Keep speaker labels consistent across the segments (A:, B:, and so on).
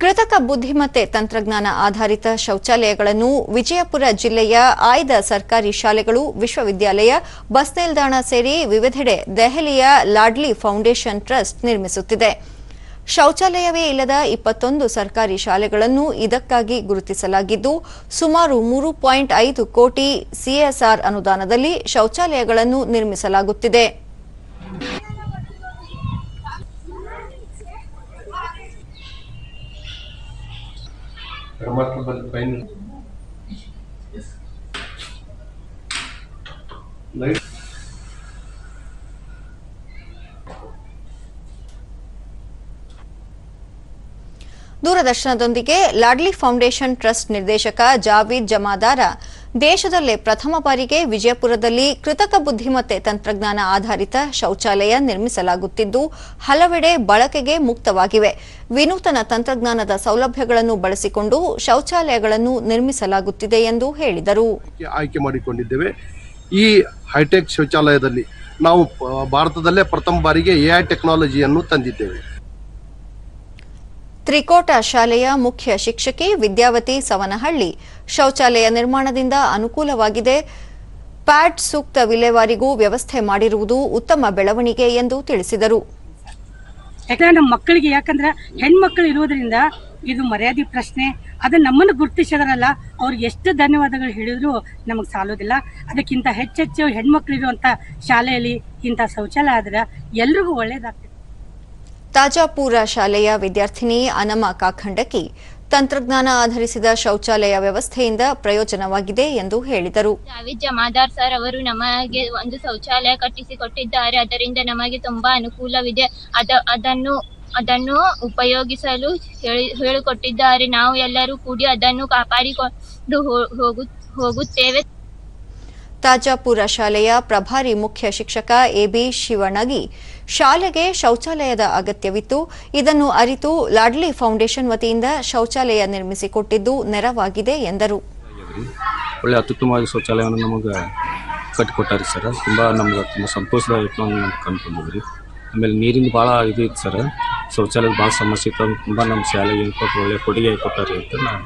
A: ಕೃತಕ ಬುದ್ಧಿಮತ್ತೆ ತಂತ್ರಜ್ಞಾನ ಆಧಾರಿತ ಶೌಚಾಲಯಗಳನ್ನು ವಿಜಯಪುರ ಜಿಲ್ಲೆಯ ಆಯ್ದ ಸರ್ಕಾರಿ ಶಾಲೆಗಳು, ವಿಶ್ವವಿದ್ಯಾಲಯ, ಬಸ್ ನಿಲ್ದಾಣ ಸೇರಿ ವಿವಿಧೆಡೆ ದೆಹಲಿಯ ಲಾಡ್ಲಿ ಫೌಂಡೇಶನ್ ಟ್ರಸ್ಟ್ ನಿರ್ಮಿಸುತ್ತಿದೆ. ಶೌಚಾಲಯವೇ ಇಲ್ಲದ 21 ಸರ್ಕಾರಿ ಶಾಲೆಗಳನ್ನು ಇದಕ್ಕಾಗಿ ಗುರುತಿಸಲಾಗಿದ್ದು, ಸುಮಾರು 3.5 ಕೋಟಿ ಸಿಎಸ್ಆರ್ ಅನುದಾನದಲ್ಲಿ ಶೌಚಾಲಯಗಳನ್ನು ನಿರ್ಮಿಸಲಾಗುತ್ತಿದೆ. ದೂರದರ್ಶನದೊಂದಿಗೆ ಲಾಡ್ಲಿ ಫೌಂಡೇಶನ್ ಟ್ರಸ್ಟ್ ನಿರ್ದೇಶಕ ಜಾವೀದ್ ಜಮಾದಾರ ದೇಶದಲ್ಲೇ ಪ್ರಥಮ ಬಾರಿಗೆ ವಿಜಯಪುರದಲ್ಲಿ ಕೃತಕ ಬುದ್ಧಿಮತ್ತೆ ತಂತ್ರಜ್ಞಾನ ಆಧಾರಿತ ಶೌಚಾಲಯ ನಿರ್ಮಿಸಲಾಗುತ್ತಿದ್ದು, ಹಲವೆಡೆ ಬಳಕೆಗೆ ಮುಕ್ತವಾಗಿವೆ. ವಿನೂತನ ತಂತ್ರಜ್ಞಾನದ ಸೌಲಭ್ಯಗಳನ್ನು ಬಳಸಿಕೊಂಡು ಶೌಚಾಲಯಗಳನ್ನು ನಿರ್ಮಿಸಲಾಗುತ್ತಿದೆ ಎಂದು ಹೇಳಿದರು.
B: ಆಯ್ಕೆ ಮಾಡಿಕೊಂಡಿದ್ದೇವೆ. ಈ ಹೈಟೆಕ್ ಶೌಚಾಲಯದಲ್ಲಿ ನಾವು ಭಾರತದಲ್ಲೇ ಪ್ರಥಮ ಬಾರಿಗೆ ಎಐ ಟೆಕ್ನಾಲಜಿಯನ್ನು ತಂದಿದ್ದೇವೆ.
A: ತ್ರಿಕೋಟ ಶಾಲೆಯ ಮುಖ್ಯ ಶಿಕ್ಷಕಿ ವಿದ್ಯಾವತಿ ಸವನಹಳ್ಳಿ, ಶೌಚಾಲಯ ನಿರ್ಮಾಣದಿಂದ ಅನುಕೂಲವಾಗಿದೆ, ಪ್ಯಾಡ್ ಸೂಕ್ತ ವಿಲೇವಾರಿಗೂ ವ್ಯವಸ್ಥೆ ಮಾಡಿರುವುದು ಉತ್ತಮ ಬೆಳವಣಿಗೆ ಎಂದು ತಿಳಿಸಿದರು.
C: ಯಾಕಂದ್ರೆ ನಮ್ಮ ಮಕ್ಕಳಿಗೆ, ಯಾಕಂದ್ರೆ ಹೆಣ್ಮಕ್ಳು ಇರುವುದರಿಂದ ಇದು ಮರ್ಯಾದೆ ಪ್ರಶ್ನೆ. ಅದನ್ನ ನಮ್ಮನ್ನು ಗುರುತಿಸಿದ್ರಲ್ಲ, ಅವ್ರಿಗೆ ಎಷ್ಟು ಧನ್ಯವಾದಗಳು ಹೇಳಿದ್ರು ನಮಗೆ ಸಾಲೋದಿಲ್ಲ. ಅದಕ್ಕಿಂತ ಹೆಚ್ಚೆಚ್ಚು ಹೆಣ್ಮಕ್ಳು ಇರುವಂತ ಶಾಲೆಯಲ್ಲಿ ಇಂಥ ಶೌಚಾಲಯ ಆದ್ರೆ ಎಲ್ರಿಗೂ ಒಳ್ಳೇದಾಗ್ತದೆ.
A: ತಾಜಾಪುರ ಶಾಲೆಯ ವಿದ್ಯಾರ್ಥಿನಿ ಅನಮ ಕಾಖಂಡಕಿ, ತಂತ್ರಜ್ಞಾನ ಆಧರಿಸಿದ ಶೌಚಾಲಯ ವ್ಯವಸ್ಥೆಯಿಂದ ಪ್ರಯೋಜನವಾಗಿದೆ ಎಂದು ಹೇಳಿದರು.
D: ಜಾವೀದ್ ಜಮಾದಾರ್ ಸರ್ ಅವರು ನಮಗೆ ಒಂದು ಶೌಚಾಲಯ ಕಟ್ಟಿಸಿಕೊಟ್ಟಿದ್ದಾರೆ. ಅದರಿಂದ ನಮಗೆ ತುಂಬಾ ಅನುಕೂಲವಿದೆ. ಅದನ್ನು ಉಪಯೋಗಿಸಲು ಹೇಳಿಕೊಟ್ಟಿದ್ದಾರೆ. ನಾವು ಎಲ್ಲರೂ ಕೂಡಿ ಅದನ್ನು ಕಾಪಾಡಿಕೊಂಡು ಹೋಗುತ್ತೇವೆ.
A: ತಾಜಾಪುರ ಶಾಲೆಯ ಪ್ರಭಾರಿ ಮುಖ್ಯ ಶಿಕ್ಷಕ ಎಬಿ ಶಿವಣಗಿ, ಶಾಲೆಗೆ ಶೌಚಾಲಯದ ಅಗತ್ಯವಿತ್ತು, ಇದನ್ನು ಅರಿತು ಲಾಡ್ಲಿ ಫೌಂಡೇಶನ್ ವತಿಯಿಂದ ಶೌಚಾಲಯ ನಿರ್ಮಿಸಿಕೊಟ್ಟಿದ್ದು ನೆರವಾಗಿದೆ ಎಂದರು.
E: ಒಳ್ಳೆ ಅತ್ಯುತ್ತಮವಾಗಿ ಶೌಚಾಲಯವನ್ನು ನಮಗೆ ಕಟ್ಟಿಕೊಟ್ಟಾರೆ ಸರ್. ನಮ್ಗೆ ತುಂಬ ಸಂತೋಷದಾಯಕ ಕಂಡುಕೊಂಡಿದ್ರಿ. ಆಮೇಲೆ ನೀರಿಂದ ಭಾಳ ಇದು ಇತ್ತು ಸರ್. ಶೌಚಾಲಯದ ಭಾಳ ಸಮಸ್ಯೆ ಇತ್ತು. ತುಂಬ ನಮ್ಮ ಶಾಲೆಗೆ ಕೊಟ್ಟು ಒಳ್ಳೆ ಕೊಡುಗೆ ಕೊಟ್ಟಾರೆ ಅಂತ ನಾನು.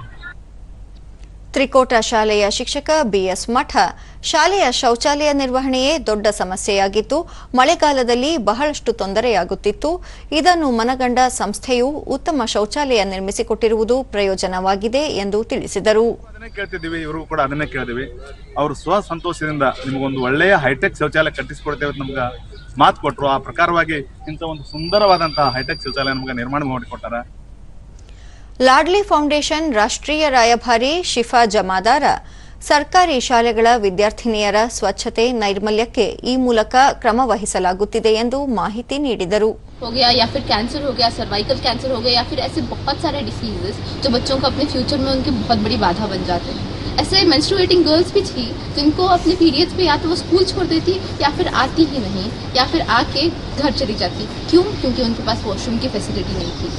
A: ತ್ರಿಕೋಟ ಶಾಲೆಯ ಶಿಕ್ಷಕ ಬಿಎಸ್ ಮಠ, ಶಾಲೆಯ ಶೌಚಾಲಯ ನಿರ್ವಹಣೆಯೇ ದೊಡ್ಡ ಸಮಸ್ಯೆಯಾಗಿತ್ತು, ಮಳೆಗಾಲದಲ್ಲಿ ಬಹಳಷ್ಟು ತೊಂದರೆಯಾಗುತ್ತಿತ್ತು. ಇದನ್ನು ಮನಗಂಡ ಸಂಸ್ಥೆಯು ಉತ್ತಮ ಶೌಚಾಲಯ ನಿರ್ಮಿಸಿಕೊಟ್ಟಿರುವುದು ಪ್ರಯೋಜನವಾಗಿದೆ ಎಂದು ತಿಳಿಸಿದರು.
F: ಇವರು ಕೂಡ ಅದನ್ನೇ ಕೇಳಿದ್ವಿ. ಅವರು ಸ್ವಸಂತೋಷದಿಂದ ನಿಮಗೊಂದು ಒಳ್ಳೆಯ ಹೈಟೆಕ್ ಶೌಚಾಲಯ ಕಟ್ಟಿಸಿಕೊಡ್ತೇವೆ ನಮ್ಗೆ ಮಾತು ಕೊಟ್ಟರು. ಆ ಪ್ರಕಾರವಾಗಿ ಇಂಥ ಒಂದು ಸುಂದರವಾದಂತಹ ಹೈಟೆಕ್ ಶೌಚಾಲಯ ನಮ್ಗೆ ನಿರ್ಮಾಣ ಮಾಡಿಕೊಟ್ಟಾರ.
A: ಲಾಡ್ಲಿ ಫೌಂಡೇಶನ್ ರಾಷ್ಟ್ರೀಯ ರಾಯಭಾರಿ ಶಿಫಾ ಜಮಾದಾರ, ಸರ್ಕಾರಿ ಶಾಲೆಗಳ ವಿದ್ಯಾರ್ಥಿನಿಯರ ಸ್ವಚ್ಛತೆ, ನೈರ್ಮಲ್ಯಕ್ಕೆ ಈ ಮೂಲಕ ಕ್ರಮ ವಹಿಸಲಾಗುತ್ತಿದೆ ಎಂದು ಮಾಹಿತಿ ನೀಡಿದರು.
G: हो गया या फिर कैंसर हो गया, सर्वाइकल कैंसर हो गया, या फिर ऐसे बहुत सारे डिसीजेस जो बच्चों को अपने फ्यूचर में उनकी बहुत बड़ी बाधा बन जाते हैं. ऐसे मेंस्ट्रुएटिंग गर्ल्स भी थी जिनको अपने पीरियड्स पे या तो वो स्कूल छोड़ देती या फिर आती ही नहीं, या फिर आके घर चली जाती. क्यों? क्योंकि उनके पास वॉशरूम की फैसिलिटी नहीं थी.